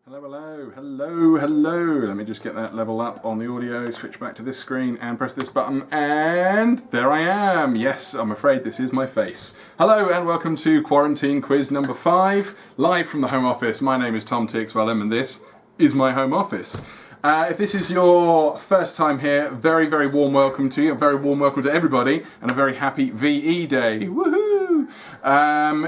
Hello, hello, hello, hello. Let me just get that level up on the audio, switch back to this screen and press this button, and there I am. Yes, I'm afraid this is my face. Hello and welcome to Quarantine Quiz number 5, live from the Home Office. My name is Tom TXLM and this is my home office. If this is your first time here, very, very warm welcome to you, a very warm welcome to everybody, and a very happy VE Day. Woohoo!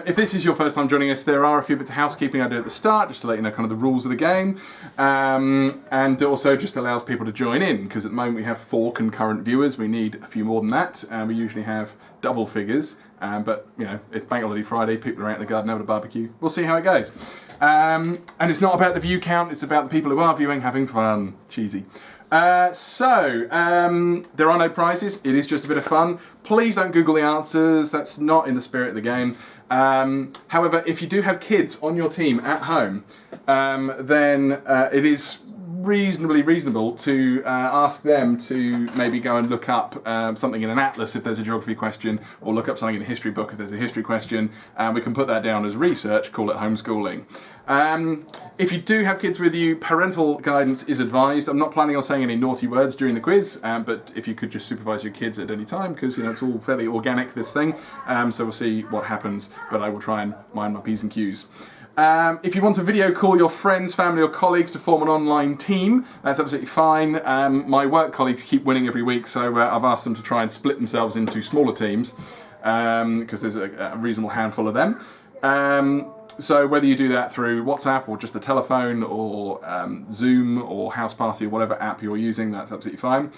If this is your first time joining us, there are a few bits of housekeeping I do at the start, just to let you know kind of the rules of the game, and also just allows people to join in, because at the moment we have 4 concurrent viewers. We need a few more than that, and we usually have double figures, but you know, it's Bank Holiday Friday, people are out in the garden having a barbecue. We'll see how it goes. And it's not about the view count, it's about the people who are viewing having fun. Cheesy. There are no prizes, it is just a bit of fun. Please don't Google the answers, that's not in the spirit of the game. However, if you do have kids on your team at home, then it is reasonably reasonable to ask them to maybe go and look up something in an atlas if there's a geography question, or look up something in a history book if there's a history question, and we can put that down as research, call it homeschooling. If you do have kids with you, parental guidance is advised. I'm not planning on saying any naughty words during the quiz, but if you could just supervise your kids at any time, because you know it's all fairly organic, this thing, so we'll see what happens, but I will try and mind my P's and Q's. If you want to video call your friends, family or colleagues to form an online team, that's absolutely fine. My work colleagues keep winning every week, so I've asked them to try and split themselves into smaller teams, because there's a reasonable handful of them. So whether you do that through WhatsApp or just a telephone or Zoom or House Party or whatever app you're using, that's absolutely fine.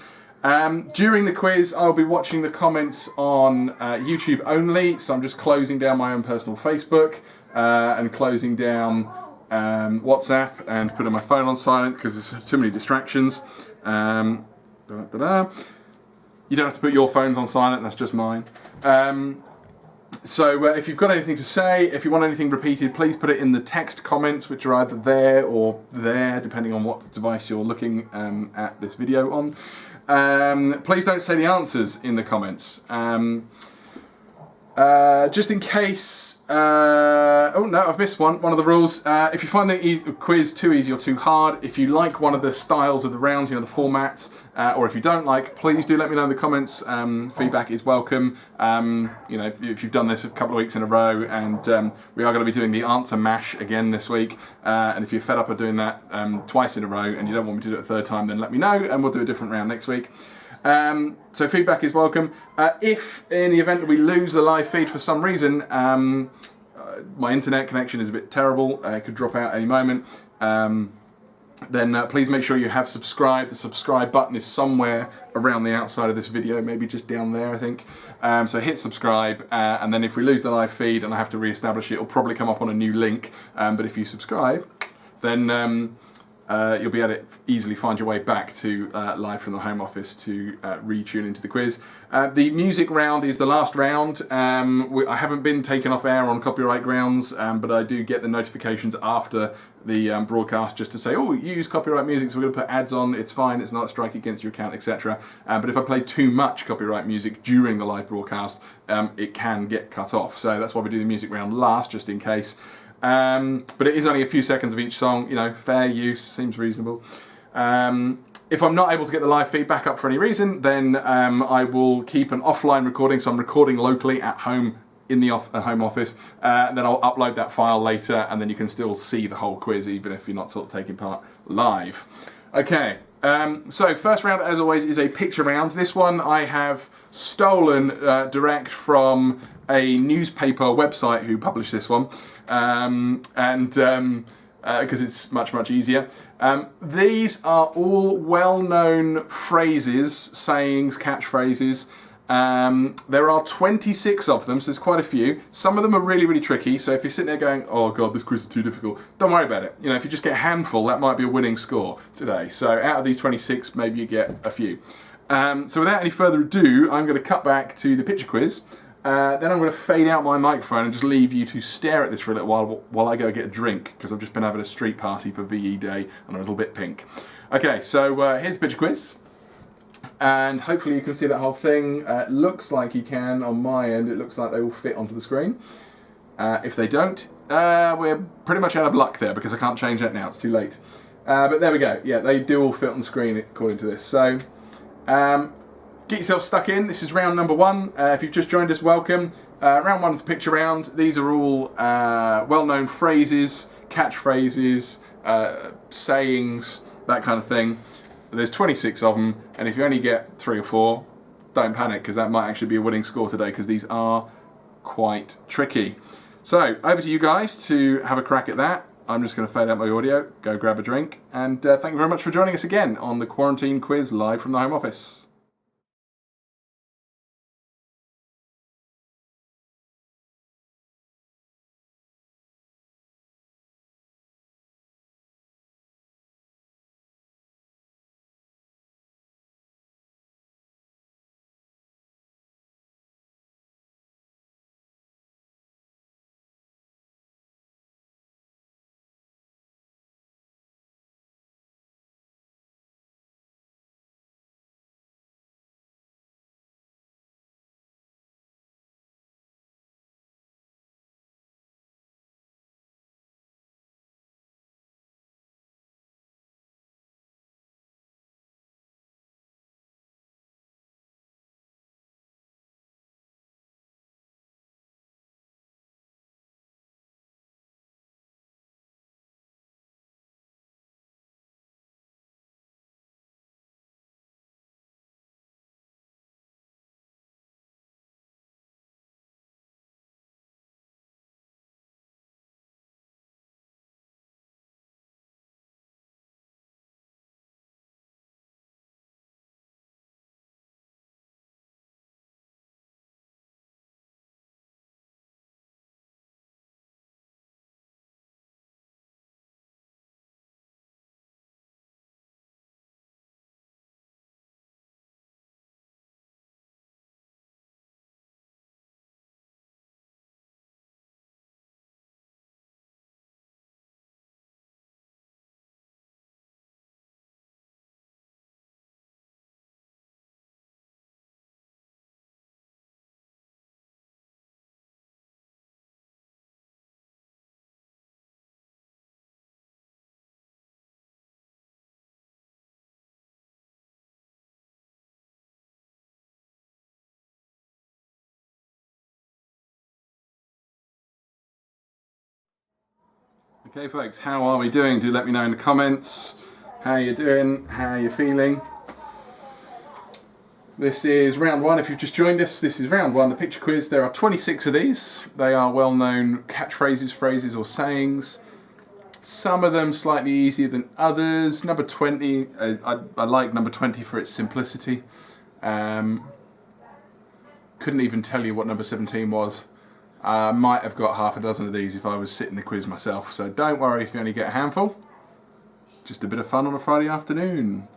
During the quiz, I'll be watching the comments on YouTube only, so I'm just closing down my own personal Facebook and closing down WhatsApp and putting my phone on silent because there's too many distractions. You don't have to put your phones on silent, that's just mine. So if you've got anything to say, if you want anything repeated, please put it in the text comments, which are either there or there, depending on what device you're looking at this video on. Please don't say the answers in the comments. Just in case, oh no, I've missed one of the rules. If you find the quiz too easy or too hard, if you like one of the styles of the rounds, you know, the formats, or if you don't like, please do let me know in the comments. Feedback is welcome. You know, if you've done this a couple of weeks in a row, and we are going to be doing the answer mash again this week, and if you're fed up of doing that twice in a row and you don't want me to do it a third time, then let me know and we'll do a different round next week. So feedback is welcome. If in the event that we lose the live feed for some reason, my internet connection is a bit terrible, it could drop out any moment, then please make sure you have subscribed. The subscribe button is somewhere around the outside of this video, maybe just down there I think. So hit subscribe, and then if we lose the live feed and I have to re-establish it, it'll probably come up on a new link, but if you subscribe, then you'll be able to easily find your way back to live from the Home Office to re-tune into the quiz. The music round is the last round. I haven't been taken off air on copyright grounds, but I do get the notifications after the broadcast just to say, oh, you use copyright music, so we're going to put ads on, it's fine, it's not a strike against your account, etc. But if I play too much copyright music during the live broadcast, it can get cut off. So that's why we do the music round last, just in case. But it is only a few seconds of each song, you know, fair use, seems reasonable. If I'm not able to get the live feed back up for any reason, then I will keep an offline recording, so I'm recording locally at home in the Home Office, then I'll upload that file later, and then you can still see the whole quiz even if you're not sort of taking part live. Okay, so first round as always is a picture round. This one I have stolen direct from a newspaper website who published this one, because it's much easier. These are all well-known phrases, sayings, catchphrases. There are 26 of them, so there's quite a few. Some of them are really tricky, so if you're sitting there going, oh god, this quiz is too difficult, don't worry about it. You know, if you just get a handful, that might be a winning score today. So out of these 26, maybe you get a few. So without any further ado, I'm going to cut back to the picture quiz. Then I'm going to fade out my microphone and just leave you to stare at this for a little while I go get a drink, because I've just been having a street party for VE Day and I'm a little bit pink. Okay, so here's the picture quiz. And hopefully you can see that whole thing. Looks like you can on my end. It looks like they all fit onto the screen. If they don't, we're pretty much out of luck there because I can't change that now. It's too late. But there we go. Yeah, they do all fit on the screen according to this. So get yourself stuck in. This is round number 1. If you've just joined us, welcome. Round 1 is a picture round. These are all well-known phrases, catchphrases, sayings, that kind of thing. There's 26 of them, and if you only get 3 or 4, don't panic because that might actually be a winning score today because these are quite tricky. So over to you guys to have a crack at that. I'm just going to fade out my audio, go grab a drink, and thank you very much for joining us again on the Quarantine Quiz live from the Home Office. Okay folks, how are we doing? Do let me know in the comments how you're doing, how you're feeling. This is round 1. If you've just joined us, this is round 1, the picture quiz. There are 26 of these. They are well-known catchphrases, phrases or sayings. Some of them slightly easier than others. Number 20, I like number 20 for its simplicity. Couldn't even tell you what number 17 was. I might have got half a dozen of these if I was sitting the quiz myself, so don't worry if you only get a handful. Just a bit of fun on a Friday afternoon.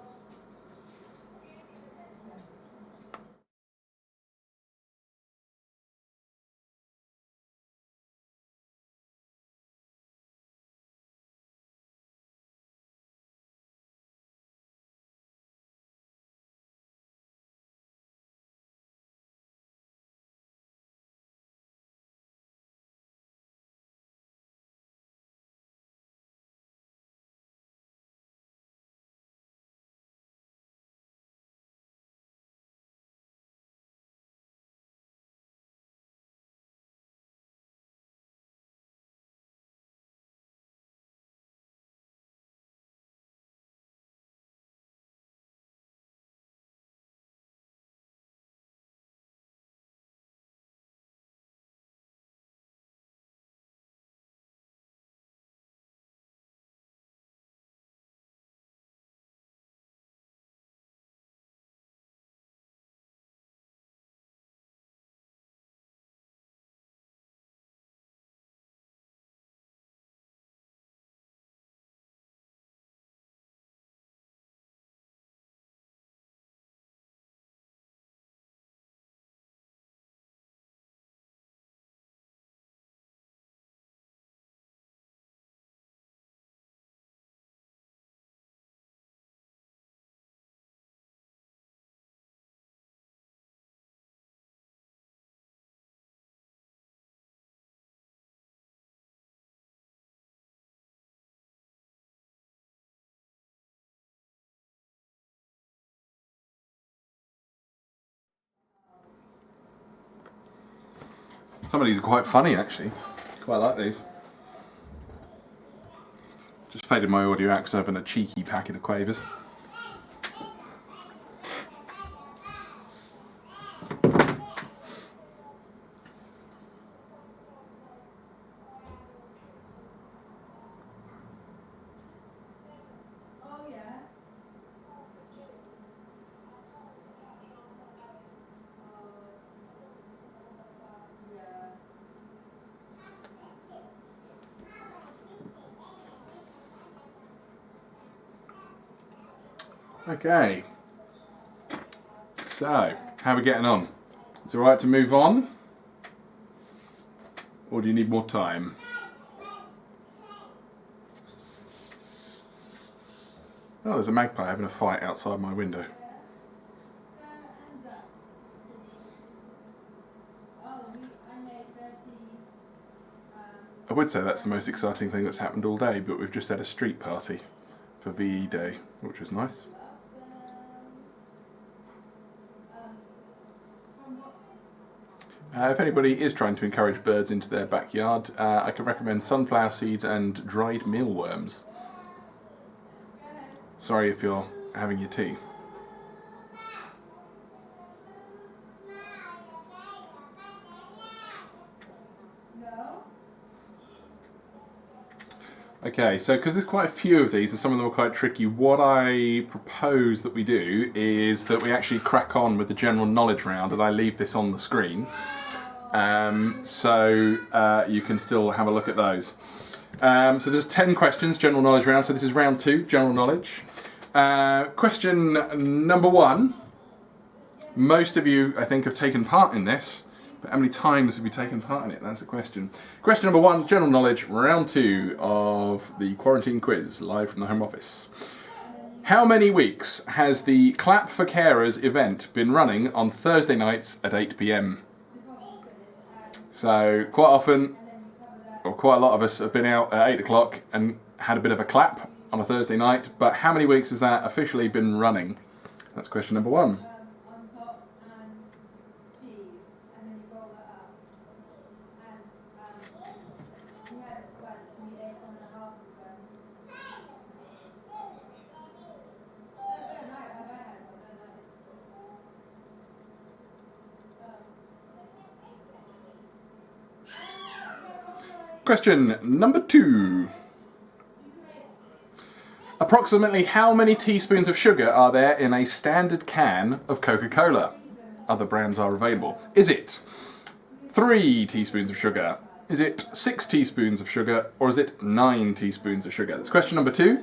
Some of these are quite funny actually. Quite like these. Just faded my audio out because I'm having a cheeky packet of Quavers. Okay, so how are we getting on? Is it alright to move on? Or do you need more time? Oh, there's a magpie having a fight outside my window. I would say that's the most exciting thing that's happened all day, but we've just had a street party for VE Day, which was nice. If anybody is trying to encourage birds into their backyard, I can recommend sunflower seeds and dried mealworms. Sorry if you're having your tea. Okay, so because there's quite a few of these and some of them are quite tricky, what I propose that we do is that we actually crack on with the general knowledge round, and I leave this on the screen. So you can still have a look at those. So there's 10 questions, general knowledge round, so this is round 2, general knowledge. Question number 1. Most of you, I think, have taken part in this, but how many times have you taken part in it? That's the question. Question number 1, general knowledge, round 2 of the quarantine quiz, live from the Home Office. How many weeks has the Clap for Carers event been running on Thursday nights at 8 PM? So quite often, or quite a lot of us have been out at 8 o'clock and had a bit of a clap on a Thursday night, but how many weeks has that officially been running? That's question number 1. Question number 2. Approximately how many teaspoons of sugar are there in a standard can of Coca-Cola? Other brands are available. Is it 3 teaspoons of sugar? Is it 6 teaspoons of sugar? Or is it 9 teaspoons of sugar? That's question number 2.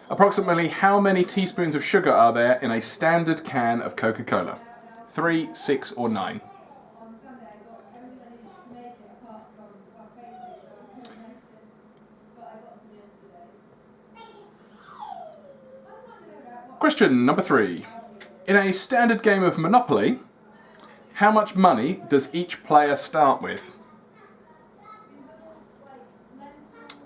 Approximately how many teaspoons of sugar are there in a standard can of Coca-Cola? 3, 6 or 9? Question number 3. In a standard game of Monopoly, how much money does each player start with?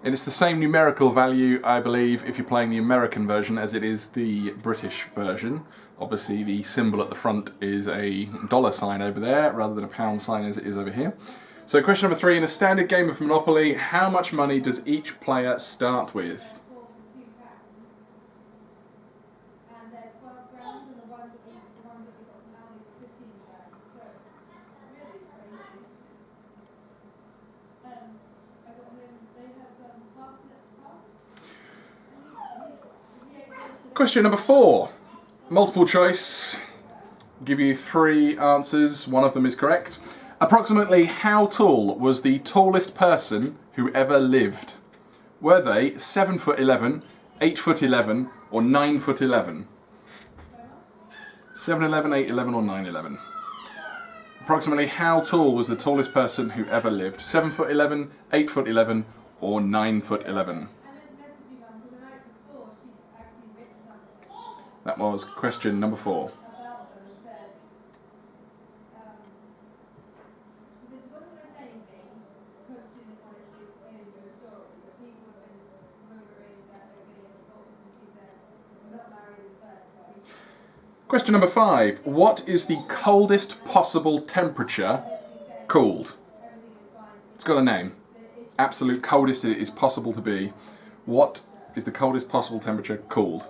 And it's the same numerical value, I believe, if you're playing the American version as it is the British version. Obviously the symbol at the front is a $sign over there rather than a £sign as it is over here. So question number 3, in a standard game of Monopoly, how much money does each player start with? Question number 4, multiple choice. I'll give you 3 answers, one of them is correct. Approximately how tall was the tallest person who ever lived? Were they 7'11", 8'11", or 9'11"? 7'11", 8'11", or 9'11"? Approximately how tall was the tallest person who ever lived? 7'11", 8'11", or 9'11"? That was question number 4. Question number 5. What is the coldest possible temperature called? It's got a name. Absolute coldest it is possible to be. What is the coldest possible temperature called?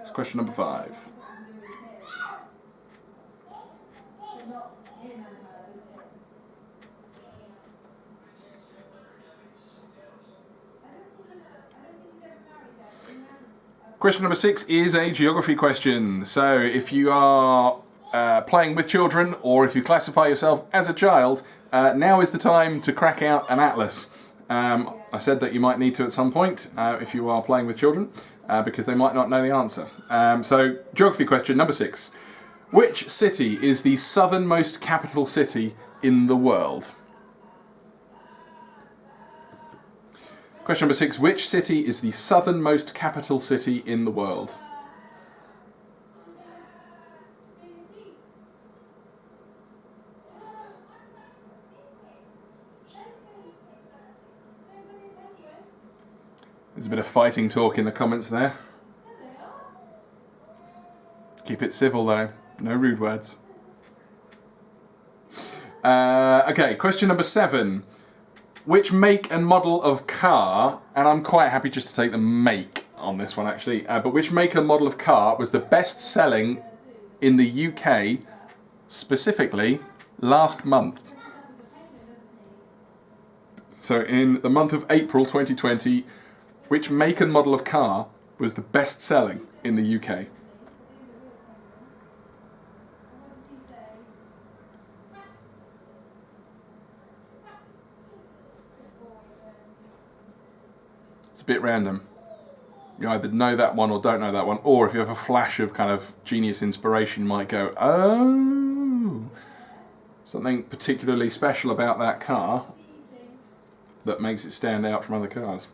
It's question number 5. Question number 6 is a geography question. So if you are playing with children, or if you classify yourself as a child, now is the time to crack out an atlas. I said that you might need to at some point if you are playing with children, because they might not know the answer. So geography question number 6. Which city is the southernmost capital city in the world? Question number 6. Which city is the southernmost capital city in the world? There's a bit of fighting talk in the comments there. Keep it civil though, no rude words. Okay, question number 7. Which make and model of car, and I'm quite happy just to take the make on this one actually, but which make and model of car was the best selling in the UK, specifically last month? So in the month of April 2020, which make and model of car was the best selling in the UK? It's a bit random. You either know that one or don't know that one, or if you have a flash of kind of genius inspiration, you might go, oh, something particularly special about that car that makes it stand out from other cars.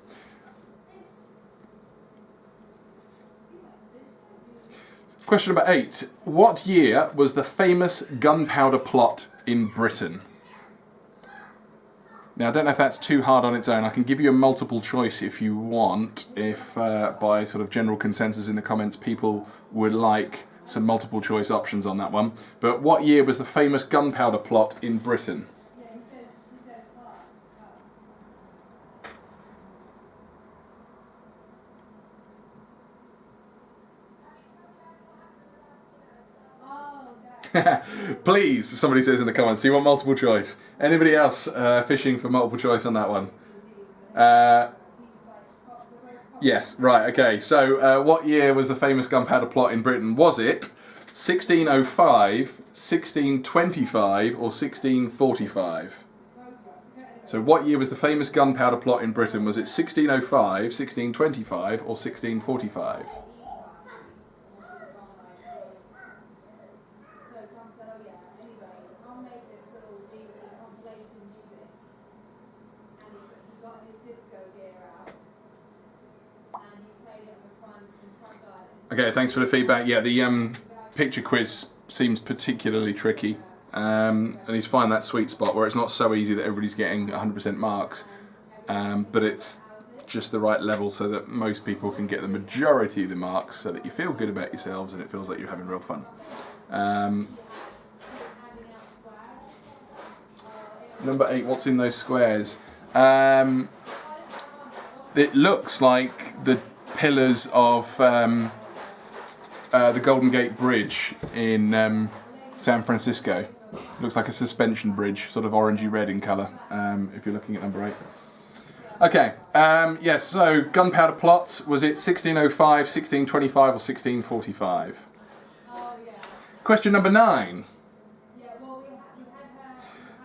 Question number 8. What year was the famous gunpowder plot in Britain? Now, I don't know if that's too hard on its own. I can give you a multiple choice if you want, if by sort of general consensus in the comments people would like some multiple choice options on that one. But what year was the famous gunpowder plot in Britain? Please, somebody says in the comments, do you want multiple choice? Anybody else fishing for multiple choice on that one? Yes, right, okay. So what year was the famous gunpowder plot in Britain? Was it 1605, 1625 or 1645? So what year was the famous gunpowder plot in Britain? Was it 1605, 1625 or 1645? Okay, thanks for the feedback. Yeah, the picture quiz seems particularly tricky. I need to find that sweet spot where it's not so easy that everybody's getting 100% marks, but it's just the right level so that most people can get the majority of the marks so that you feel good about yourselves and it feels like you're having real fun. Number 8, what's in those squares? It looks like the pillars of the Golden Gate Bridge in San Francisco. Looks like a suspension bridge, sort of orangey red in colour, if you're looking at number 8. Okay, yes, so gunpowder plot, was it 1605, 1625 or 1645? Question number 9.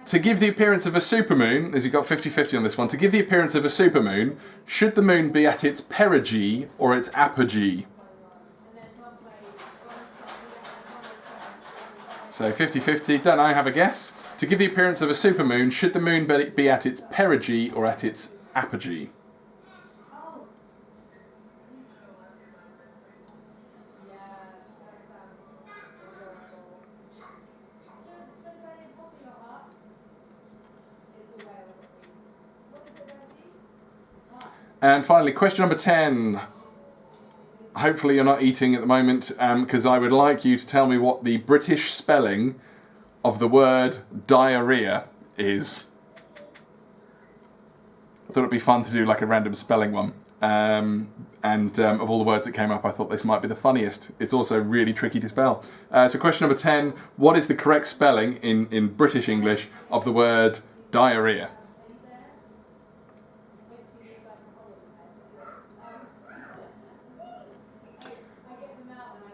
To give the appearance of a supermoon, as you've got 50-50 on this one, to give the appearance of a supermoon, should the moon be at its perigee or its apogee? So 50-50, don't know, have a guess. To give the appearance of a supermoon, should the moon be at its perigee or at its apogee? And finally, question number 10. Hopefully you're not eating at the moment, because I would like you to tell me what the British spelling of the word diarrhea is. I thought it'd be fun to do like a random spelling one. Of all the words that came up, I thought this might be the funniest. It's also really tricky to spell. So question number 10, what is the correct spelling in British English of the word diarrhea?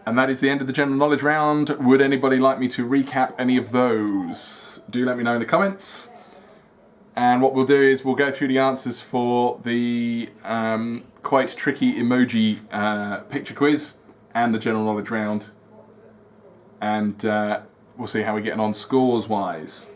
And that is the end of the general knowledge round. Would anybody like me to recap any of those? Do let me know in the comments. And what we'll do is we'll go through the answers for the quite tricky emoji picture quiz and the general knowledge round. And we'll see how we're getting on scores-wise.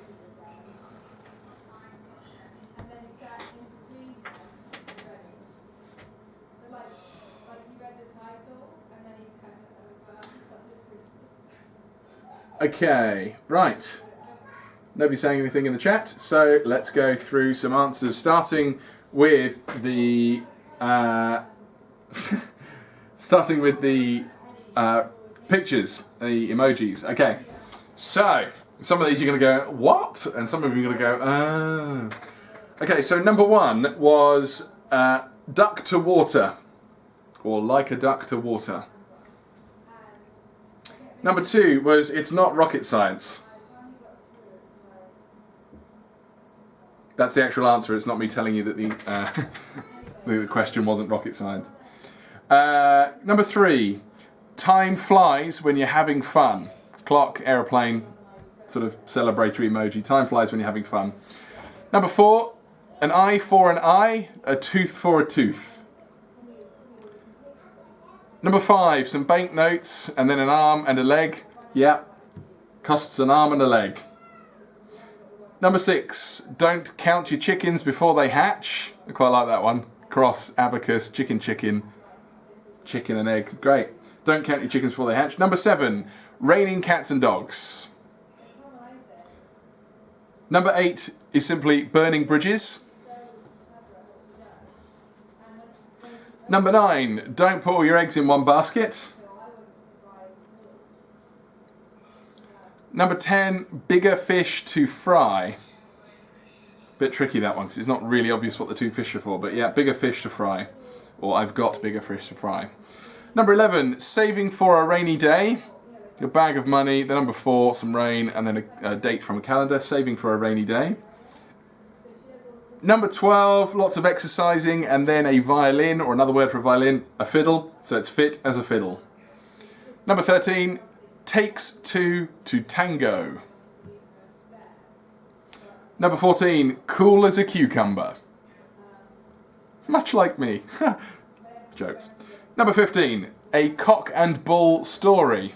Okay, right. Nobody's saying anything in the chat, so let's go through some answers, starting with the pictures, the emojis. Okay, so some of these you're going to go, what? And some of you are going to go, oh. Okay, so number 1 was duck to water, or like a duck to water. Number 2 was it's not rocket science. That's the actual answer. It's not me telling you that the question wasn't rocket science. Number 3, time flies when you're having fun. Clock, aeroplane, sort of celebratory emoji. Time flies when you're having fun. Number 4, an eye for an eye, a tooth for a tooth. Number 5, some banknotes and then an arm and a leg. Yeah, costs an arm and a leg. Number 6, don't count your chickens before they hatch. I quite like that one. Cross, abacus, chicken, chicken and egg. Great. Don't count your chickens before they hatch. Number 7, raining cats and dogs. Number 8 is simply burning bridges. Number 9, don't put all your eggs in one basket. Number 10, bigger fish to fry. Bit tricky that one because it's not really obvious what the 2 fish are for, but yeah, bigger fish to fry. Or I've got bigger fish to fry. Number 11, saving for a rainy day. Your bag of money. The number 4, some rain, and then a date from a calendar. Saving for a rainy day. Number 12, lots of exercising, and then a violin, or another word for violin, a fiddle. So it's fit as a fiddle. Number 13, takes 2 to tango. Number 14, cool as a cucumber. Much like me. Jokes. Number 15, a cock and bull story.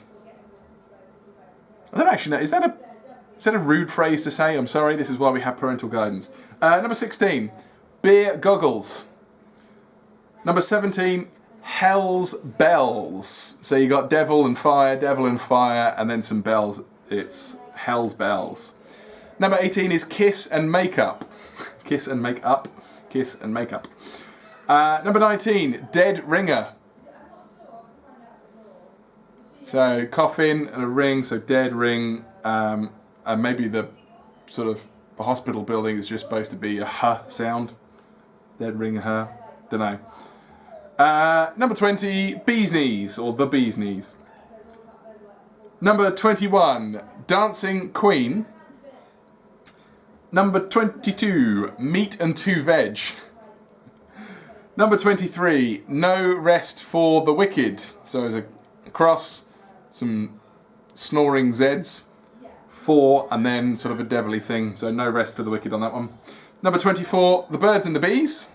I don't actually know, is that a rude phrase to say? I'm sorry, this is why we have parental guidance. Number 16, beer goggles. Number 17, hell's bells. So you got devil and fire, and then some bells. It's hell's bells. Number 18 is kiss and makeup. Kiss and make up. Kiss and makeup. Number 19, dead ringer. So coffin and a ring, so dead ring. And maybe the sort of the hospital building is just supposed to be a huh sound. Dead ring, huh. Don't know. Number 20, bee's knees, or the bee's knees. Number 21, dancing queen. Number 22, meat and 2 veg. Number 23, no rest for the wicked. So there's a cross, some snoring Zs, 4, and then sort of a devilly thing. So no rest for the wicked on that one. Number 24, the birds and the bees.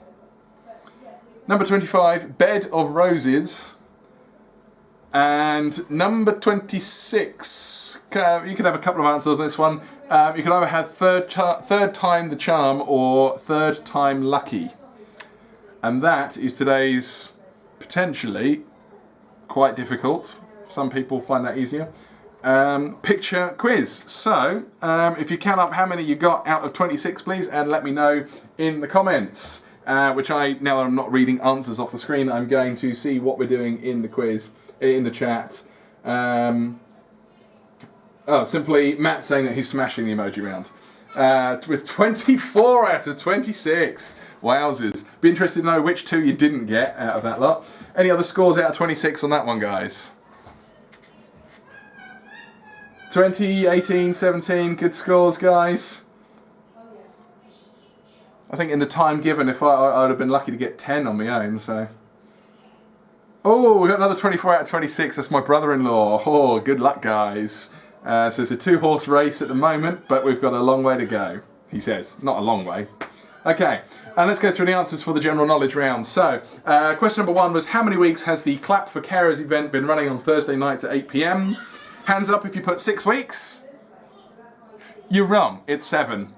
Number 25, bed of roses. And number 26, you can have a couple of answers on this one. You can either have third time the charm or third time lucky. And that is today's potentially quite difficult. Some people find that easier. Picture quiz. So, if you count up how many you got out of 26, please, and let me know in the comments. Which now that I'm not reading answers off the screen, I'm going to see what we're doing in the quiz, in the chat. Simply Matt saying that he's smashing the emoji round. with 24 out of 26. Wowzers. Be interested to know which 2 you didn't get out of that lot. Any other scores out of 26 on that one, guys? 20, 18, 17, good scores, guys. I think in the time given, if I would have been lucky to get 10 on my own, so. Oh, we got another 24 out of 26. That's my brother-in-law. Oh, good luck, guys. So it's a 2-horse race at the moment, but we've got a long way to go, he says. Not a long way. Okay, and let's go through the answers for the general knowledge round. So, question number 1 was, how many weeks has the Clap for Carers event been running on Thursday nights at 8 p.m? Hands up if you put 6 weeks. You're wrong, it's 7.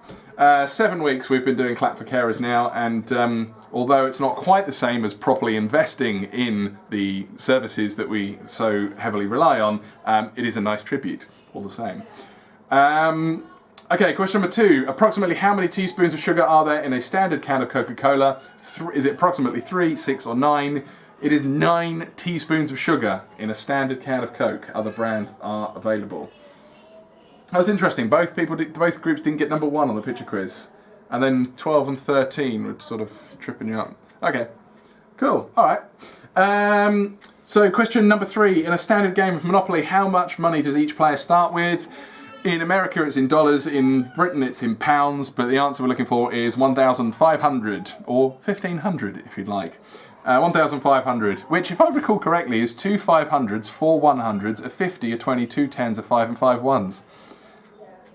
7 weeks we've been doing Clap for Carers now, and although it's not quite the same as properly investing in the services that we so heavily rely on, it is a nice tribute, all the same. Okay, question number 2. Approximately how many teaspoons of sugar are there in a standard can of Coca-Cola? Is it approximately 3, 6 or 9? It is 9 teaspoons of sugar in a standard can of Coke. Other brands are available. That was interesting. Both groups didn't get number 1 on the picture quiz. And then 12 and 13 were sort of tripping you up. Okay, cool. All right. So question number 3. In a standard game of Monopoly, how much money does each player start with? In America, it's in dollars. In Britain, it's in pounds. But the answer we're looking for is 1,500 or 1,500 if you'd like. 1,500, which, if I recall correctly, is 2 500s, 4 100s, a 50, a 20, 2 10s, a 5 and 5 1s.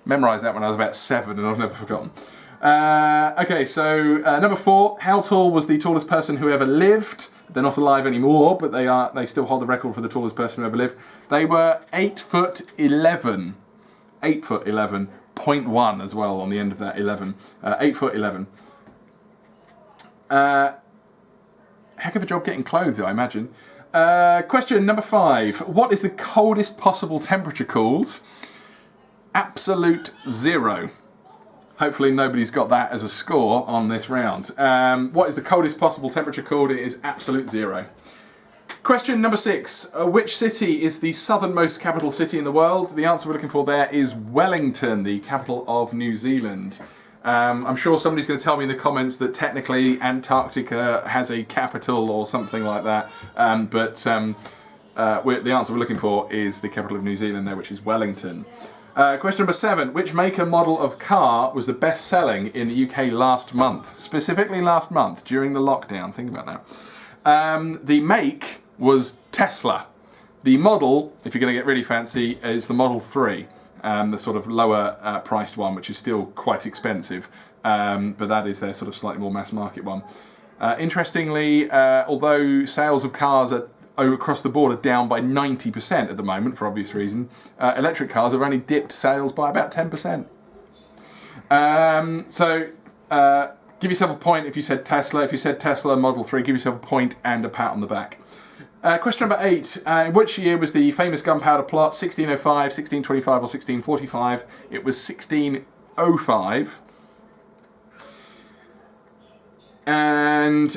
Memorised that when I was about 7 and I've never forgotten. Okay, so number 4, how tall was the tallest person who ever lived? They're not alive anymore, but they still hold the record for the tallest person who ever lived. They were 8 foot 11. 8 foot 11. 0.1 as well on the end of that 11. 8 foot 11. Heck of a job getting clothes, I imagine. Question number 5. What is the coldest possible temperature called? Absolute 0. Hopefully nobody's got that as a score on this round. What is the coldest possible temperature called? It is absolute 0. Question number 6. Which city is the southernmost capital city in the world? The answer we're looking for there is Wellington, the capital of New Zealand. I'm sure somebody's going to tell me in the comments that technically Antarctica has a capital or something like that, but the answer we're looking for is the capital of New Zealand there, which is Wellington. Question number 7. Which make and model of car was the best selling in the UK last month? Specifically last month, during the lockdown. Think about that. The make was Tesla. The model, if you're going to get really fancy, is the Model 3. The sort of lower priced one, which is still quite expensive, but that is their sort of slightly more mass market one. Interestingly, although sales of cars across the board are down by 90% at the moment, for obvious reason, electric cars have only dipped sales by about 10%. So give yourself a point if you said Tesla. If you said Tesla Model 3, give yourself a point and a pat on the back. Question number 8. In which year was the famous gunpowder plot? 1605, 1625 or 1645? It was 1605. And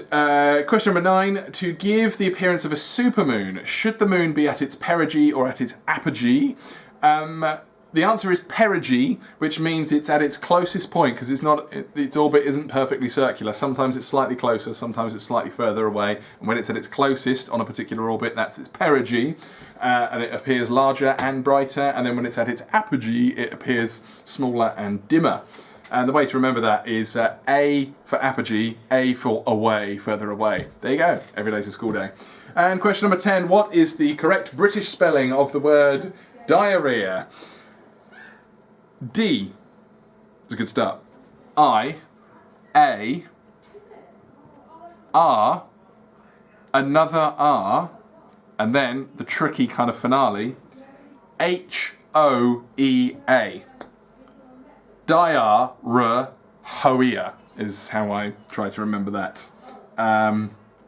question number 9. To give the appearance of a supermoon, should the moon be at its perigee or at its apogee? The answer is perigee, which means it's at its closest point, because its orbit isn't perfectly circular. Sometimes it's slightly closer, sometimes it's slightly further away. And when it's at its closest on a particular orbit, that's its perigee, and it appears larger and brighter. And then when it's at its apogee, it appears smaller and dimmer. And the way to remember that is A for apogee, A for away, further away. There you go. Every day's a school day. And question number 10. What is the correct British spelling of the word diarrhea? D. It's a good start. I. A. R. Another R. And then the tricky kind of finale. H-O-E-A. Diarrhea is how I try to remember that.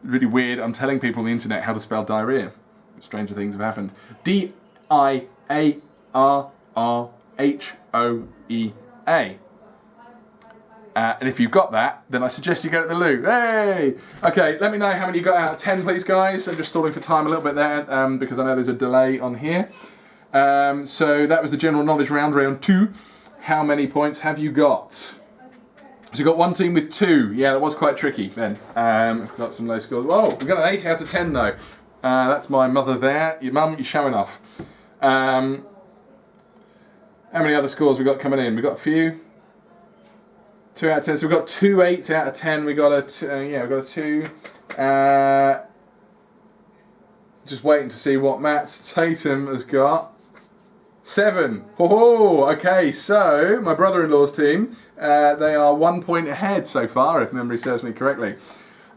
Really weird. I'm telling people on the internet how to spell diarrhea. Stranger things have happened. D-I-A-R-R-H-O-E-A. And if you've got that, then I suggest you go to the loo. Hey! Okay, let me know how many you got out of 10, please, guys. I'm just stalling for time a little bit there because I know there's a delay on here. So that was the general knowledge round 2. how many points have you got? So you got one team with 2. Yeah, that was quite tricky then. Got some low scores. Whoa, we got an 8 out of 10 though. That's my mother there. Your mum, you're showing off. How many other scores we got coming in? We got a few. 2 out of 10. So we've got 2 8s out of 10. We got a we've got a 2. Just waiting to see what Matt Tatum has got. 7. Oh, okay. So my brother-in-law's team, they are 1 point ahead so far, if memory serves me correctly.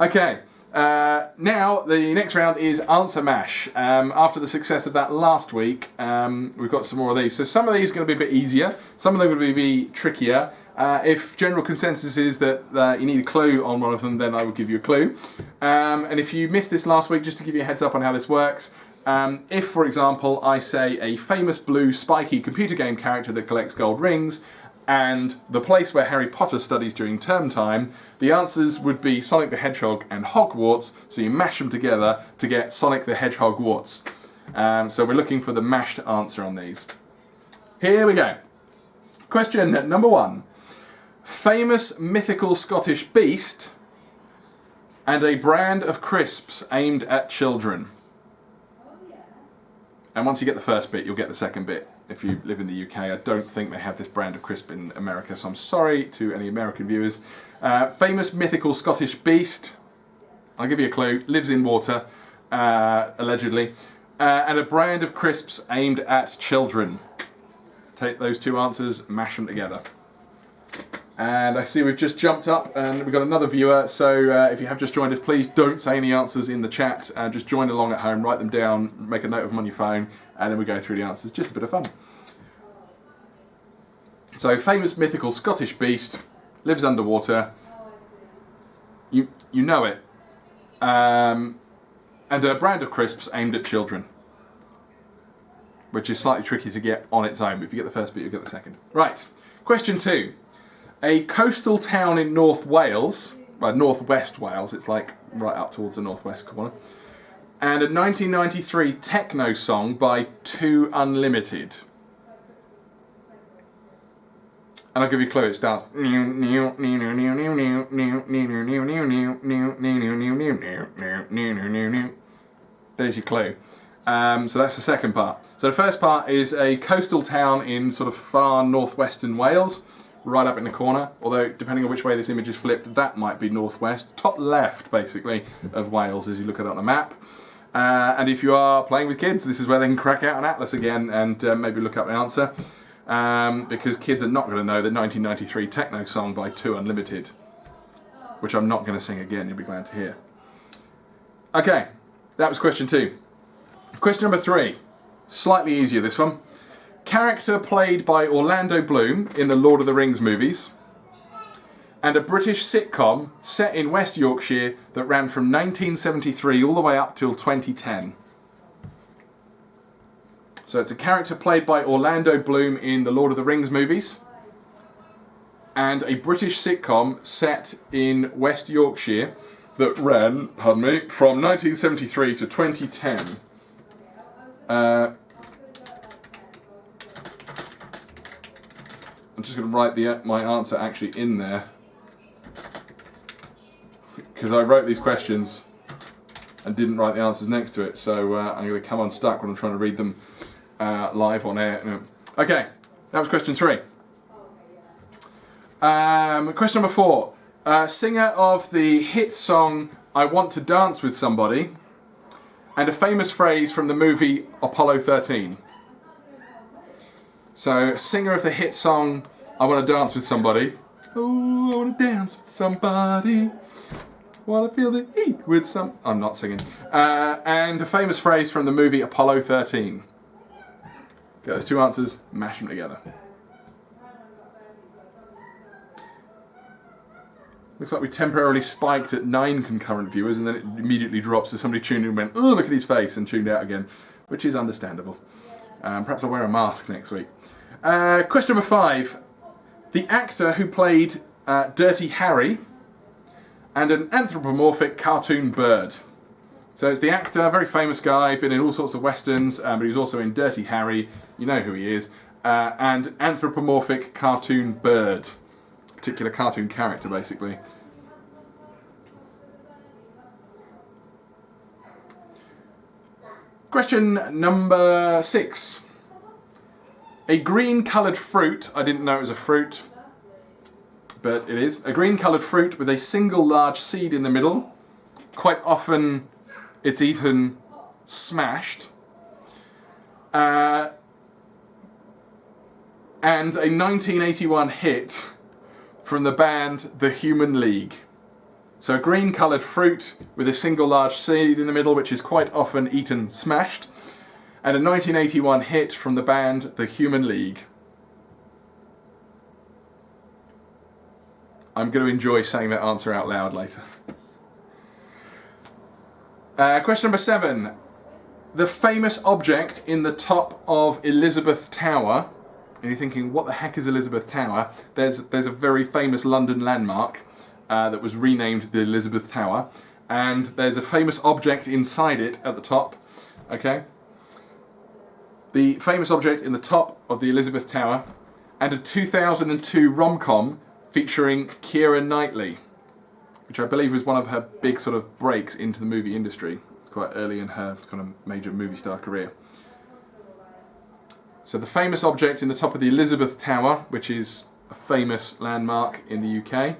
Okay. Now the next round is Answer Mash. After the success of that last week, we've got some more of these. So some of these are going to be a bit easier. Some of them are going to be trickier. If general consensus is that you need a clue on one of them, then I will give you a clue. And if you missed this last week, just to give you a heads up on how this works, if, for example, I say a famous blue spiky computer game character that collects gold rings, and the place where Harry Potter studies during term time, the answers would be Sonic the Hedgehog and Hogwarts, so you mash them together to get Sonic the Hedgehog Warts. So we're looking for the mashed answer on these. Here we go. Question number 1. Famous mythical Scottish beast and a brand of crisps aimed at children. And once you get the first bit, you'll get the second bit. If you live in the UK, I don't think they have this brand of crisp in America, so I'm sorry to any American viewers. Famous mythical Scottish beast, I'll give you a clue, lives in water, allegedly, and a brand of crisps aimed at children. Take those 2 answers, mash them together. And I see we've just jumped up and we've got another viewer, so if you have just joined us, please don't say any answers in the chat, just join along at home, write them down, make a note of them on your phone, and then we go through the answers. Just a bit of fun. So, famous mythical Scottish beast, lives underwater, you know it, and a brand of crisps aimed at children, which is slightly tricky to get on its own, but if you get the first bit, you'll get the second. Right, question 2. A coastal town in North Wales, well, northwest Wales, it's like right up towards the northwest corner, and a 1993 techno song by 2 Unlimited. And I'll give you a clue, it starts. There's your clue. So that's the second part. So the first part is a coastal town in sort of far northwestern Wales, right up in the corner, although depending on which way this image is flipped, that might be northwest, top left basically of Wales as you look at it on a map. And if you are playing with kids, this is where they can crack out an atlas again and maybe look up the answer, because kids are not going to know the 1993 techno song by 2 Unlimited, which I'm not going to sing again, you'll be glad to hear. Okay, that was question 2. Question number 3, slightly easier this one. Character played by Orlando Bloom in the Lord of the Rings movies, and a British sitcom set in West Yorkshire that ran from 1973 all the way up till 2010. So it's a character played by Orlando Bloom in the Lord of the Rings movies, and a British sitcom set in West Yorkshire that ran, from 1973 to 2010. I'm just going to write my answer actually in there, because I wrote these questions and didn't write the answers next to it, so I'm going to come unstuck when I'm trying to read them live on air. Okay, that was question 3. Question number 4. Singer of the hit song I Want to Dance With Somebody and a famous phrase from the movie Apollo 13. So, singer of the hit song I Want to Dance With Somebody. Oh, I want to dance with somebody. Want to feel the heat with some... I'm not singing. And a famous phrase from the movie Apollo 13. Get those 2 answers, mash them together. Looks like we temporarily spiked at 9 concurrent viewers and then it immediately drops as somebody tuned in and went, oh, look at his face, and tuned out again, which is understandable. Perhaps I'll wear a mask next week. Question number 5. The actor who played Dirty Harry and an anthropomorphic cartoon bird. So it's the actor, very famous guy, been in all sorts of westerns, but he was also in Dirty Harry, you know who he is, and anthropomorphic cartoon bird. Particular cartoon character, basically. Question number 6. A green coloured fruit, I didn't know it was a fruit, but it is. A green coloured fruit with a single large seed in the middle. Quite often it's eaten smashed. And a 1981 hit from the band The Human League. So a green coloured fruit with a single large seed in the middle, which is quite often eaten smashed. And a 1981 hit from the band The Human League. I'm going to enjoy saying that answer out loud later. Question number 7. The famous object in the top of Elizabeth Tower. And you're thinking, what the heck is Elizabeth Tower? There's a very famous London landmark that was renamed the Elizabeth Tower. And there's a famous object inside it at the top. Okay? The famous object in the top of the Elizabeth Tower, and a 2002 rom-com featuring Keira Knightley, which I believe was one of her big sort of breaks into the movie industry, quite early in her kind of major movie star career. So the famous object in the top of the Elizabeth Tower, which is a famous landmark in the UK,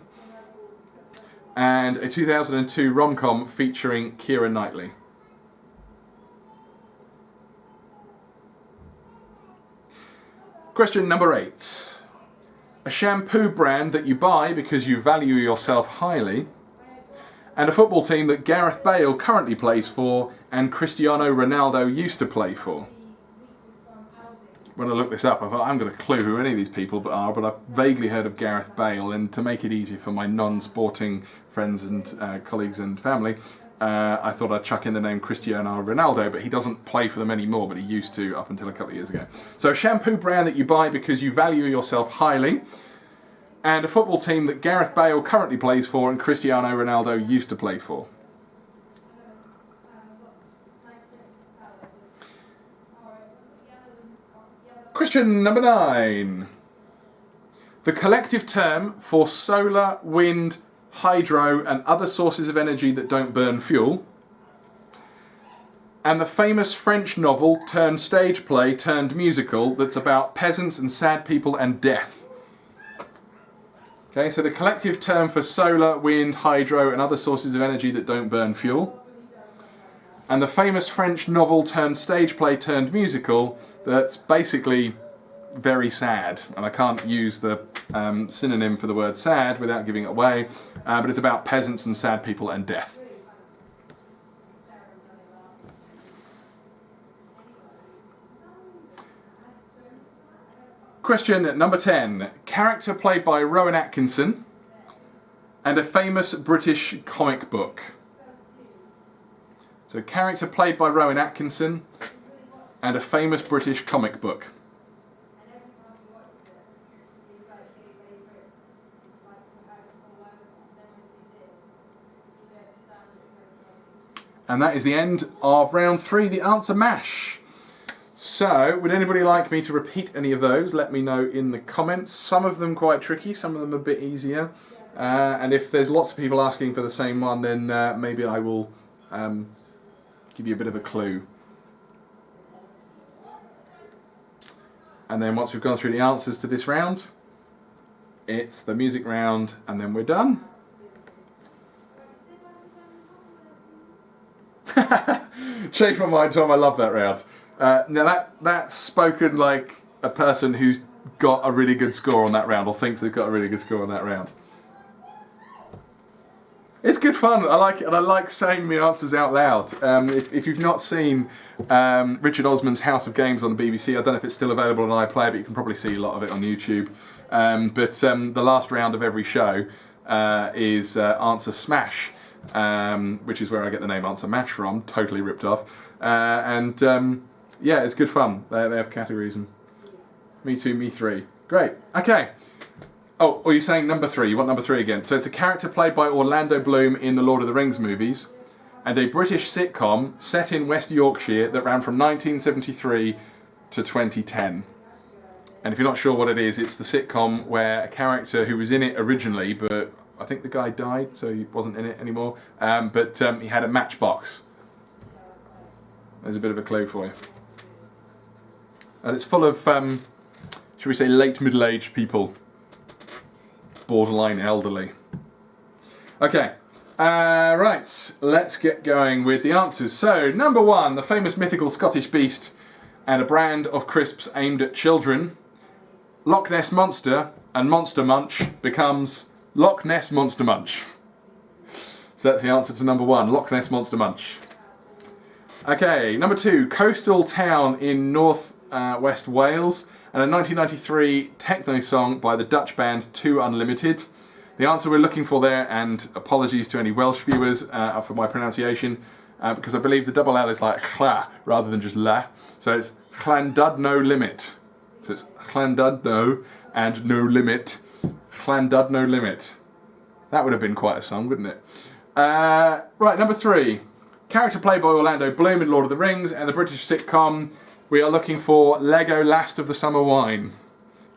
and a 2002 rom-com featuring Keira Knightley. Question number 8. A shampoo brand that you buy because you value yourself highly, and a football team that Gareth Bale currently plays for and Cristiano Ronaldo used to play for. When I looked this up, I thought, I haven't got a clue who any of these people are, but I've vaguely heard of Gareth Bale, and to make it easy for my non-sporting friends and colleagues and family, I thought I'd chuck in the name Cristiano Ronaldo, but he doesn't play for them anymore, but he used to up until a couple of years ago. So a shampoo brand that you buy because you value yourself highly, and a football team that Gareth Bale currently plays for and Cristiano Ronaldo used to play for. Question number 9. The collective term for solar, wind, hydro and other sources of energy that don't burn fuel, and the famous French novel turned stage play turned musical that's about peasants and sad people and death. Okay, so the collective term for solar, wind, hydro and other sources of energy that don't burn fuel, and the famous French novel turned stage play turned musical that's basically very sad, and I can't use the synonym for the word sad without giving it away, but it's about peasants and sad people and death. Question number 10. Character played by Rowan Atkinson and a famous British comic book. So character played by Rowan Atkinson and a famous British comic book. And that is the end of round 3, the answer mash. So, would anybody like me to repeat any of those? Let me know in the comments. Some of them quite tricky, some of them a bit easier. And if there's lots of people asking for the same one, then maybe I will give you a bit of a clue. And then once we've gone through the answers to this round, it's the music round, and then we're done. Change my mind, Tom. I love that round. Now that's spoken like a person who's got a really good score on that round, or thinks they've got a really good score on that round. It's good fun. I like it, and I like saying the answers out loud. If you've not seen Richard Osman's House of Games on the BBC, I don't know if it's still available on iPlayer, but you can probably see a lot of it on YouTube. But the last round of every show is Answer Smash. Which is where I get the name Answer Match from, totally ripped off. Yeah, it's good fun. They have categories and me too, me three. Great. Okay. Oh, you're saying number 3. You want number 3 again. So it's a character played by Orlando Bloom in the Lord of the Rings movies, and a British sitcom set in West Yorkshire that ran from 1973 to 2010. And if you're not sure what it is, it's the sitcom where a character who was in it originally, but I think the guy died, so he wasn't in it anymore, but he had a matchbox. There's a bit of a clue for you. And it's full of, should we say, late middle-aged people. Borderline elderly. Okay, right, let's get going with the answers. So, number 1, the famous mythical Scottish beast and a brand of crisps aimed at children. Loch Ness Monster and Monster Munch becomes Loch Ness Monster Munch. So that's the answer to number 1, Loch Ness Monster Munch. Okay, number 2, coastal town in North West Wales, and a 1993 techno song by the Dutch band 2 Unlimited. The answer we're looking for there, and apologies to any Welsh viewers for my pronunciation, because I believe the double L is like chla rather than just la. So it's Llandudno Limit. So it's Llandudno and No Limit. Llandudno Limit. That would have been quite a song, wouldn't it? Right, number 3. Character played by Orlando Bloom in Lord of the Rings and the British sitcom. We are looking for Lego Last of the Summer Wine.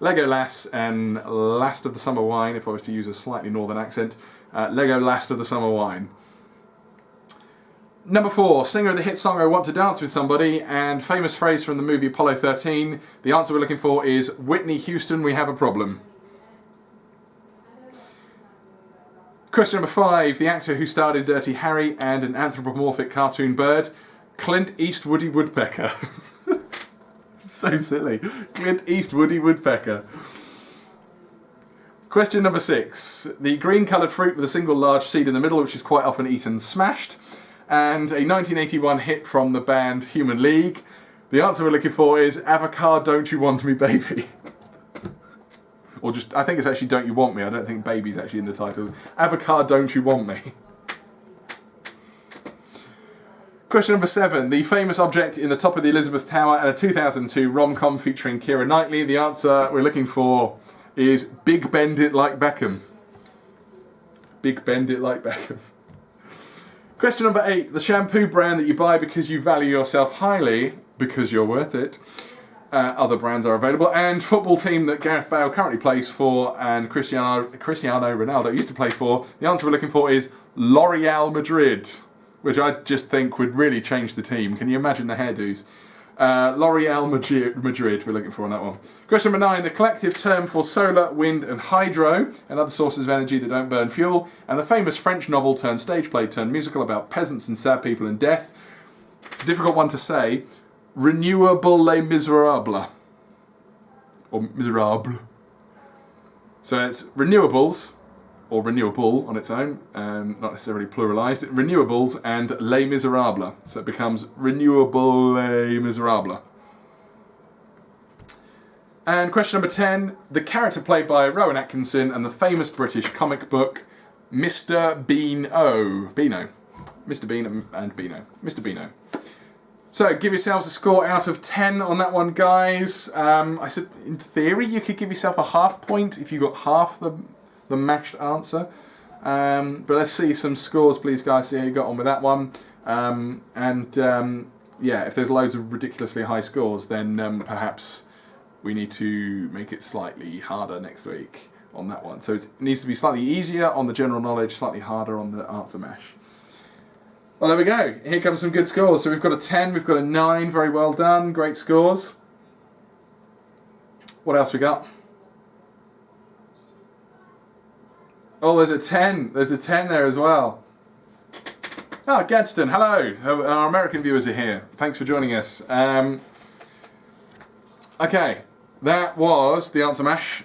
Legolas and Last of the Summer Wine, if I was to use a slightly northern accent. Lego Last of the Summer Wine. Number 4, singer of the hit song I Want to Dance With Somebody, and famous phrase from the movie Apollo 13. The answer we're looking for is Whitney Houston, We Have a Problem. Question number 5, the actor who starred in Dirty Harry and an anthropomorphic cartoon bird, Clint Eastwoody Woodpecker. So silly. Clint Eastwoody Woodpecker. Question number 6. The green coloured fruit with a single large seed in the middle, which is quite often eaten smashed. And a 1981 hit from the band Human League. The answer we're looking for is Avocado Don't You Want Me Baby. Or just, I think it's actually Don't You Want Me. I don't think baby's actually in the title. Avocado Don't You Want Me. Question number 7. The famous object in the top of the Elizabeth Tower and a 2002 rom-com featuring Keira Knightley. The answer we're looking for is Big Bend It Like Beckham. Big Bend It Like Beckham. Question number 8. The shampoo brand that you buy because you value yourself highly, because you're worth it. Other brands are available. And football team that Gareth Bale currently plays for and Cristiano Ronaldo used to play for. The answer we're looking for is L'Oreal Madrid, which I just think would really change the team. Can you imagine the hairdos? L'Oreal Madrid we're looking for on that one. Question number 9, the collective term for solar, wind and hydro and other sources of energy that don't burn fuel, and the famous French novel turned stage play turned musical about peasants and sad people and death. It's a difficult one to say. Renewable Les Miserables. Or Miserable. So it's renewables, or renewable on its own, not necessarily pluralised, renewables and Les Miserables. So it becomes Renewable Les Miserables. And question number 10, the character played by Rowan Atkinson and the famous British comic book Mr. Beano. Mr. Bean and Beano. Mr. Beano. So give yourselves a score out of 10 on that one, guys. I said, in theory, you could give yourself a half point if you got half the matched answer. But let's see some scores, please, guys. See how you got on with that one. Yeah, if there's loads of ridiculously high scores, then perhaps we need to make it slightly harder next week on that one. So it needs to be slightly easier on the general knowledge, slightly harder on the answer mash. Well, there we go. Here comes some good scores. So we've got a 10, we've got a 9. Very well done. Great scores. What else we got? Oh, there's a 10. There's a 10 there as well. Oh, Gadsden, hello. Our American viewers are here. Thanks for joining us. Okay, that was the answer mash.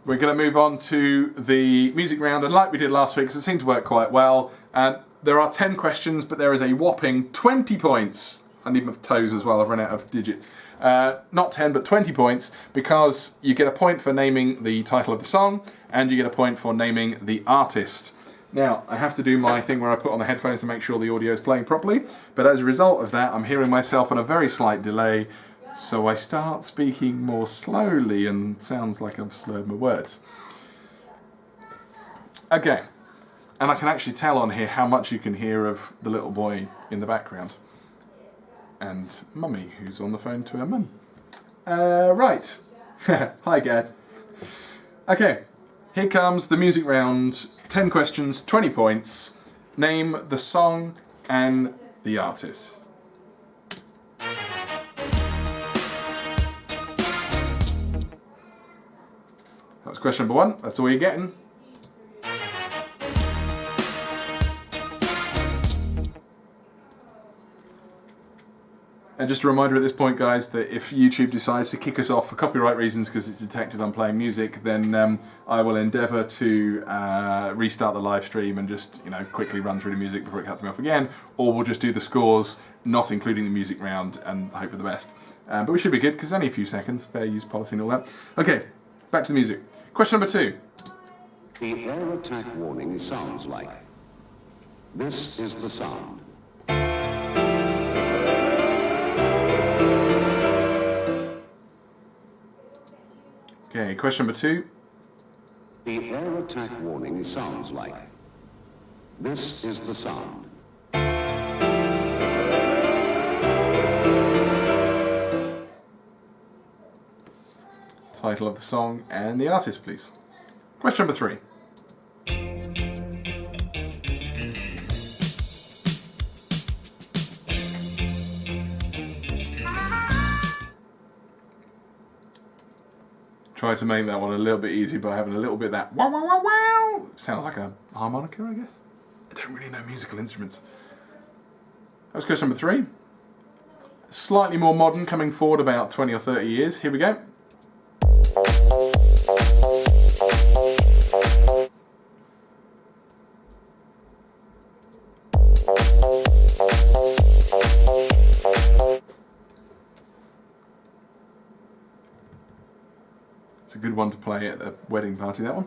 We're going to move on to the music round, and like we did last week, because it seemed to work quite well. There are 10 questions, but there is a whopping 20 points. I need my toes as well, I've run out of digits. Not 10, but 20 points, because you get a point for naming the title of the song, and you get a point for naming the artist. Now, I have to do my thing where I put on the headphones to make sure the audio is playing properly, but as a result of that, I'm hearing myself on a very slight delay, so I start speaking more slowly and sounds like I've slurred my words. Okay. And I can actually tell on here how much you can hear of the little boy in the background. And Mummy, who's on the phone to her mum. Right. Hi, Gad. Okay, here comes the music round. 10 questions, 20 points. Name the song and the artist. That was question number 1. That's all you're getting. And just a reminder at this point, guys, that if YouTube decides to kick us off for copyright reasons because it's detected I'm playing music, then I will endeavour to restart the live stream and just quickly run through the music before it cuts me off again, or we'll just do the scores, not including the music round, and hope for the best. But we should be good because only a few seconds, fair use policy and all that. Okay, back to the music. Question number 2. The air attack warning sounds like. This is the sound. Okay, question number 2. The air attack warning sounds like. This is the sound. Title of the song and the artist, please. Question number 3. Try to make that one a little bit easy by having a little bit of that wow wow wow wow. Sounds like a harmonica, I guess. I don't really know musical instruments. That was question number 3. Slightly more modern, coming forward about 20 or 30 years. Here we go. It's a good one to play at a wedding party, that one.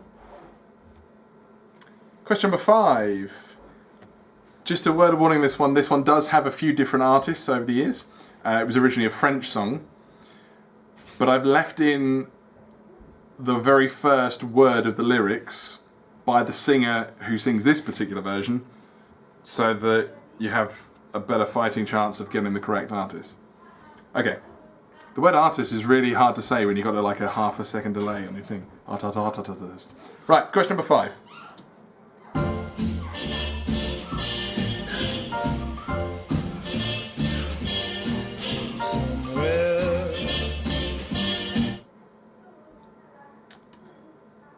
Question number 5. Just a word of warning, this one does have a few different artists over the years. It was originally a French song, but I've left in the very first word of the lyrics by the singer who sings this particular version, so that you have a better fighting chance of getting the correct artist. Okay. The word artist is really hard to say when you've got like a half a second delay on your thing. Right, question number 5.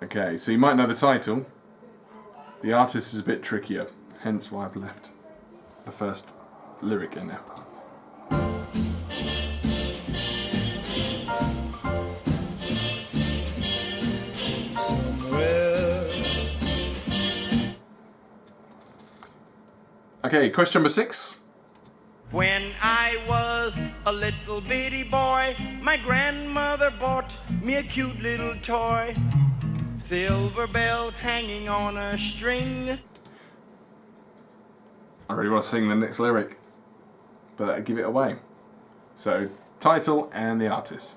Okay, so you might know the title. The artist is a bit trickier, hence why I've left the first lyric in there. Okay, question number 6. When I was a little bitty boy, my grandmother bought me a cute little toy. Silver bells hanging on a string. I really want to sing the next lyric, but I give it away. So, title and the artist.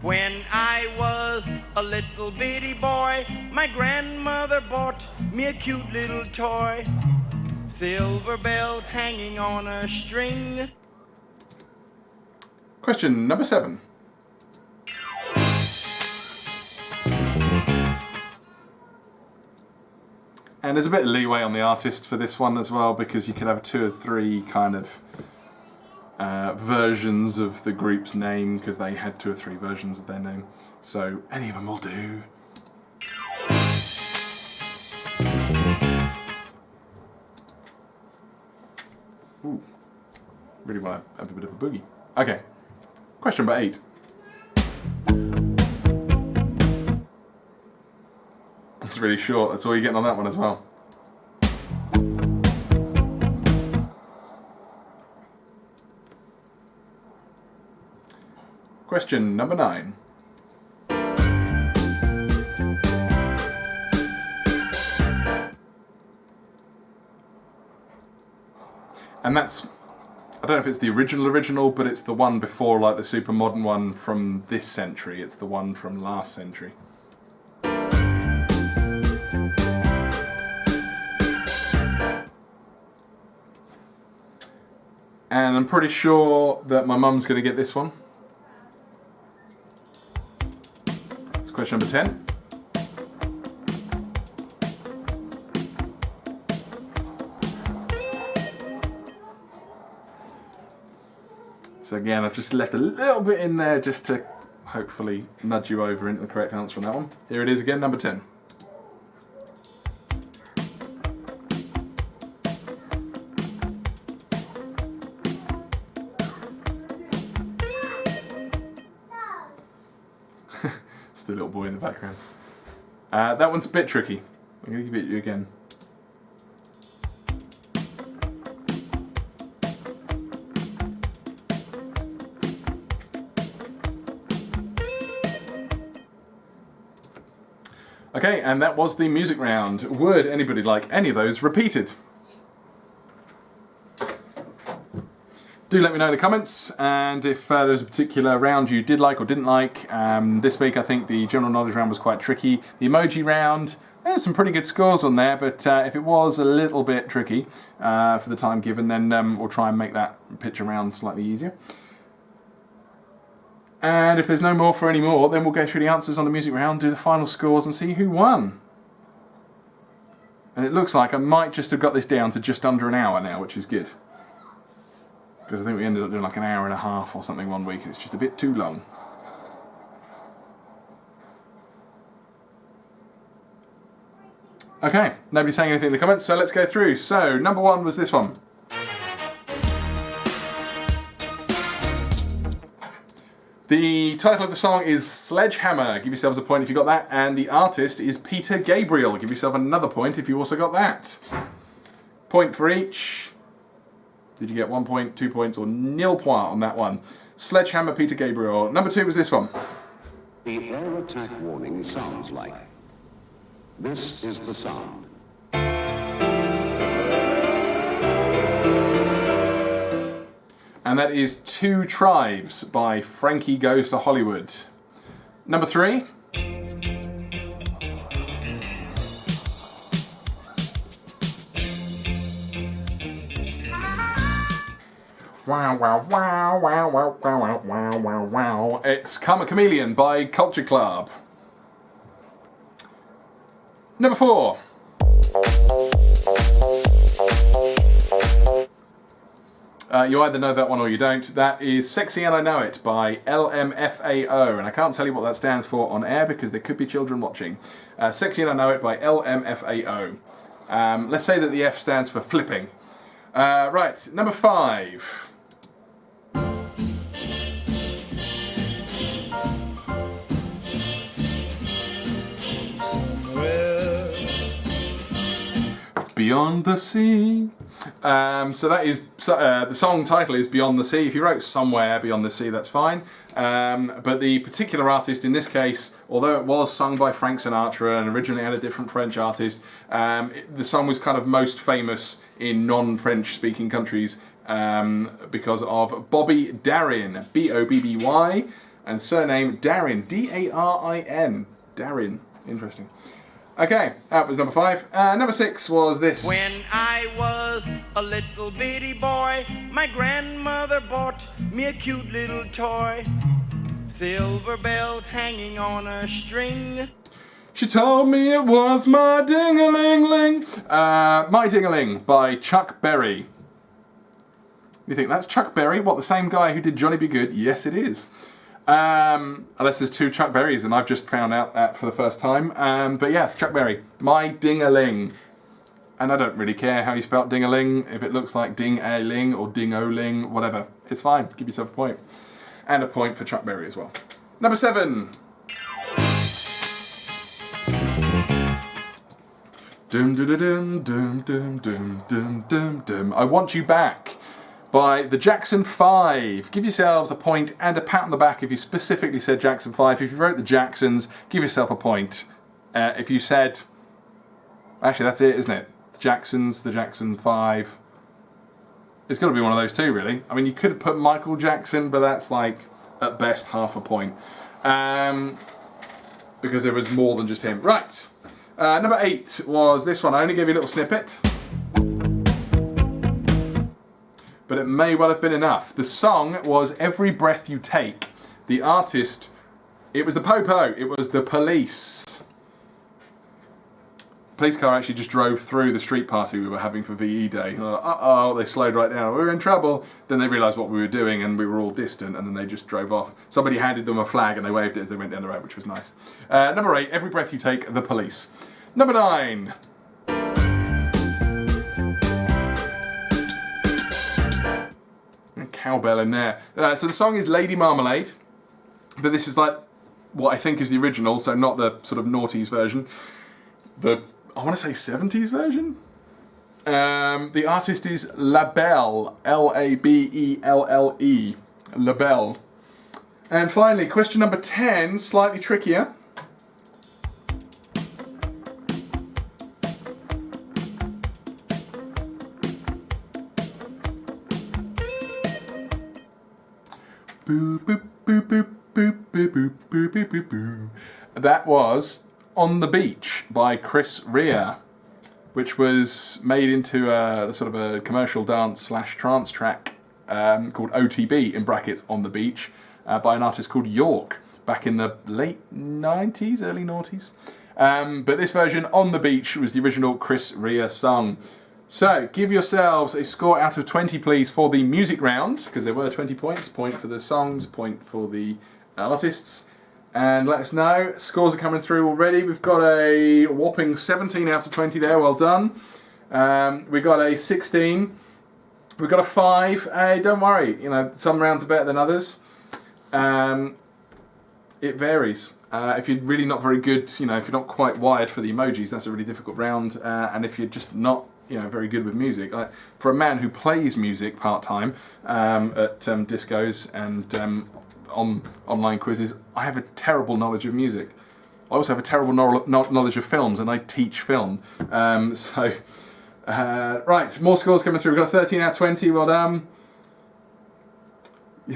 When I was a little bitty boy, my grandmother bought me a cute little toy. Silver bells hanging on a string. Question number 7. And there's a bit of leeway on the artist for this one as well, because you could have 2 or 3 kind of versions of the group's name, because they had 2 or 3 versions of their name. So any of them will do. Ooh, really want to have a bit of a boogie. Okay, question number 8. It's really short, that's all you're getting on that one as well. Question number 9. And that's, I don't know if it's the original, but it's the one before, like the super modern one from this century. It's the one from last century. And I'm pretty sure that my mum's going to get this one. question number 10. So again, I've just left a little bit in there just to hopefully nudge you over into the correct answer on that one. Here it is again, number 10. It's the little boy in the background. That one's a bit tricky. I'm going to give it to you again. Okay, and that was the music round. Would anybody like any of those repeated? Do let me know in the comments, and if there's a particular round you did like or didn't like. This week I think the general knowledge round was quite tricky. The emoji round, there's some pretty good scores on there, but if it was a little bit tricky for the time given, then we'll try and make that picture round slightly easier. And if there's no more for any more, then we'll go through the answers on the music round, do the final scores and see who won. And it looks like I might just have got this down to just under an hour now, which is good. Because I think we ended up doing like an hour and a half or something one week, and it's just a bit too long. Okay, nobody's saying anything in the comments, so let's go through. So, number 1 was this one. The title of the song is Sledgehammer. Give yourselves a point if you got that. And the artist is Peter Gabriel. Give yourself another point if you also got that. Point for each. Did you get 1 point, 2 points, or nil point on that one? Sledgehammer, Peter Gabriel. Number 2 was this one. The air attack warning sounds like. This is the sound. And that is Two Tribes by Frankie Goes to Hollywood. Number 3. Wow, wow, wow, wow, wow, wow, wow, wow, wow. It's Karma Chameleon by Culture Club. Number 4. You either know that one or you don't. That is Sexy and I Know It by LMFAO. And I can't tell you what that stands for on air because there could be children watching. Sexy and I Know It by LMFAO. Let's say that the F stands for flipping. Right, number 5. Beyond the Sea. So that is the song title is Beyond the Sea. If you wrote Somewhere Beyond the Sea, that's fine. But the particular artist in this case, although it was sung by Frank Sinatra and originally had a different French artist, the song was kind of most famous in non-French speaking countries because of Bobby Darin, B-O-B-B-Y, and surname Darin, D-A-R-I-N. Darin. Interesting. Okay, that was number 5. Number 6 was this. When I was a little bitty boy, my grandmother bought me a cute little toy. Silver bells hanging on a string. She told me it was my ding-a-ling-ling. My Ding-a-Ling by Chuck Berry. You think that's Chuck Berry? What, the same guy who did Johnny B. Good? Yes, it is. Unless there's 2 Chuck Berrys, and I've just found out that for the first time. But yeah, Chuck Berry, My Ding-a-Ling. And I don't really care how you spell ding-a-ling, if it looks like ding-a-ling or ding-o-ling, whatever. It's fine, give yourself a point. And a point for Chuck Berry as well. Number 7. Dum dum dum dum dum dum dum dum dum. I Want You Back by the Jackson 5. Give yourselves a point and a pat on the back if you specifically said Jackson 5. If you wrote the Jacksons, give yourself a point. If you said... Actually, that's it, isn't it? The Jacksons, the Jackson 5. It's got to be one of those 2, really. I mean, you could have put Michael Jackson, but that's like, at best, half a point. Because there was more than just him. Right. Number 8 was this one. I only gave you a little snippet. But it may well have been enough. The song was Every Breath You Take. The artist It was the Popo. It was the police. Police car actually just drove through the street party we were having for VE Day. Uh-oh, they slowed right down. We were in trouble. Then they realised what we were doing and we were all distant, and then they just drove off. Somebody handed them a flag and they waved it as they went down the road, which was nice. Number 8, Every Breath You Take, The Police. Number 9. Cowbell in there. So the song is Lady Marmalade, but this is like what I think is the original, so not the sort of noughties version. I want to say 70s version. The artist is Labelle, Labelle, Labelle. And finally, question number 10, slightly trickier. Boop, boop, boop, boop, boop, boop, boop, boop, boop, boop, boop. That was On the Beach by Chris Rea, which was made into a sort of a commercial dance / trance track called OTB, in brackets, On the Beach, by an artist called York back in the late 90s, early noughties. But this version, On the Beach, was the original Chris Rea song. So, give yourselves a score out of 20, please, for the music round, because there were 20 points. Point for the songs, point for the artists. And let us know. Scores are coming through already. We've got a whopping 17 out of 20 there. Well done. We got a 16. We got a 5. Hey, don't worry. You know, some rounds are better than others. It varies. If you're really not very good, you know, if you're not quite wired for the emojis, that's a really difficult round. And if you're just not, you know, very good with music, like for a man who plays music part-time at discos and on online quizzes, I have a terrible knowledge of music. I also have a terrible knowledge of films, and I teach film. Right, more scores coming through. We've got a 13 out of 20, well done.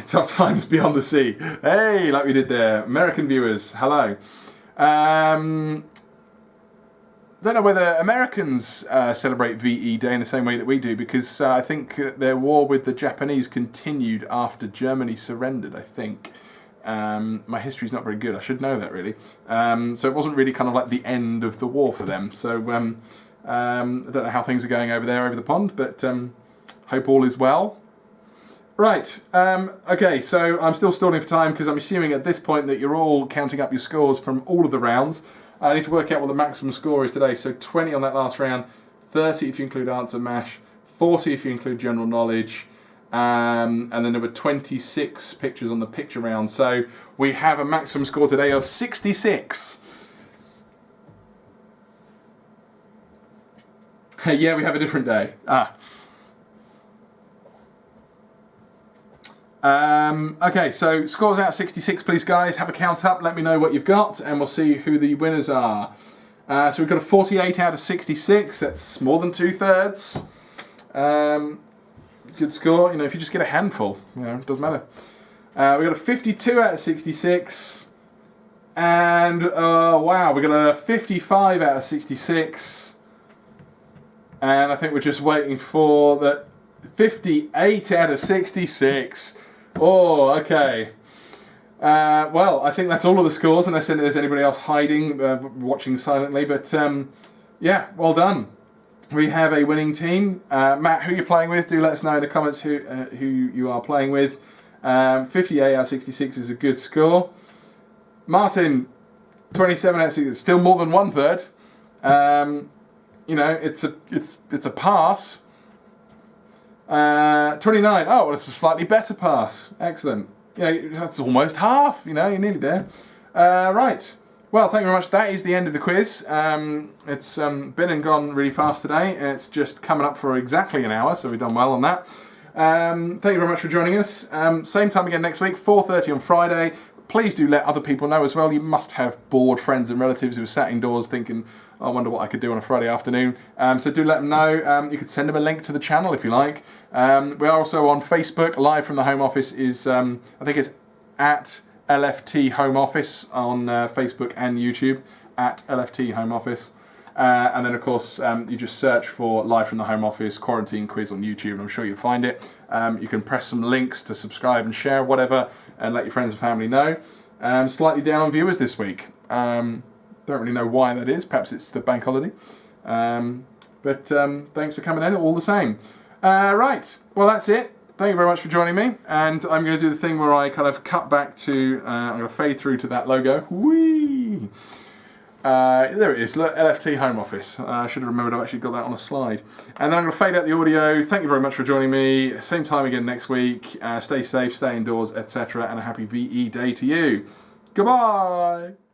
Tough times beyond the sea. Hey, like we did there. American viewers, hello. Don't know whether Americans celebrate VE Day in the same way that we do, because I think their war with the Japanese continued after Germany surrendered, I think. My history's not very good, I should know that really. So it wasn't really kind of like the end of the war for them. So I don't know how things are going over there over the pond, but hope all is well. Right, okay, so I'm still stalling for time because I'm assuming at this point that you're all counting up your scores from all of the rounds. I need to work out what the maximum score is today. So 20 on that last round, 30 if you include answer mash, 40 if you include general knowledge, and then there were 26 pictures on the picture round. So we have a maximum score today of 66. Yeah, we have a different day. Okay, so scores out 66, please, guys. Have a count up, let me know what you've got, and we'll see who the winners are. So we've got a 48 out of 66, that's more than 2/3. Good score, you know, if you just get a handful, you know, it doesn't matter. We got a 52 out of 66, and wow, we got a 55 out of 66, and I think we're just waiting for the 58 out of 66. Oh, okay. Well, I think that's all of the scores, unless there's anybody else hiding, watching silently. But yeah, well done. We have a winning team. Matt, who you're playing with? Do let us know in the comments who you are playing with. 58 out of 66 is a good score. Martin, 27 out of 66, still more than 1/3. You know, it's a pass. 29. Oh, well, it's a slightly better pass. Excellent. Yeah, that's almost half. You know, you're nearly there. Right. Well, thank you very much. That is the end of the quiz. It's been and gone really fast today, and it's just coming up for exactly an hour, so we've done well on that. Thank you very much for joining us. Same time again next week, 4:30 on Friday. Please do let other people know as well. You must have bored friends and relatives who are sat indoors thinking, I wonder what I could do on a Friday afternoon. So do let them know. You could send them a link to the channel if you like. We are also on Facebook. Live from the Home Office is, I think it's at LFT Home Office on Facebook and YouTube, at LFT Home Office. And then, of course, you just search for Live from the Home Office Quarantine Quiz on YouTube, and I'm sure you'll find it. You can press some links to subscribe and share, whatever, and let your friends and family know. Slightly down on viewers this week. Don't really know why that is. Perhaps it's the bank holiday. But thanks for coming in all the same. Right, well that's it. Thank you very much for joining me. And I'm going to do the thing where I kind of cut back to, I'm going to fade through to that logo. Whee! There it is, look, LFT Home Office. I should have remembered I've actually got that on a slide. And then I'm going to fade out the audio. Thank you very much for joining me. Same time again next week. Stay safe, stay indoors, etc. And a happy VE Day to you. Goodbye!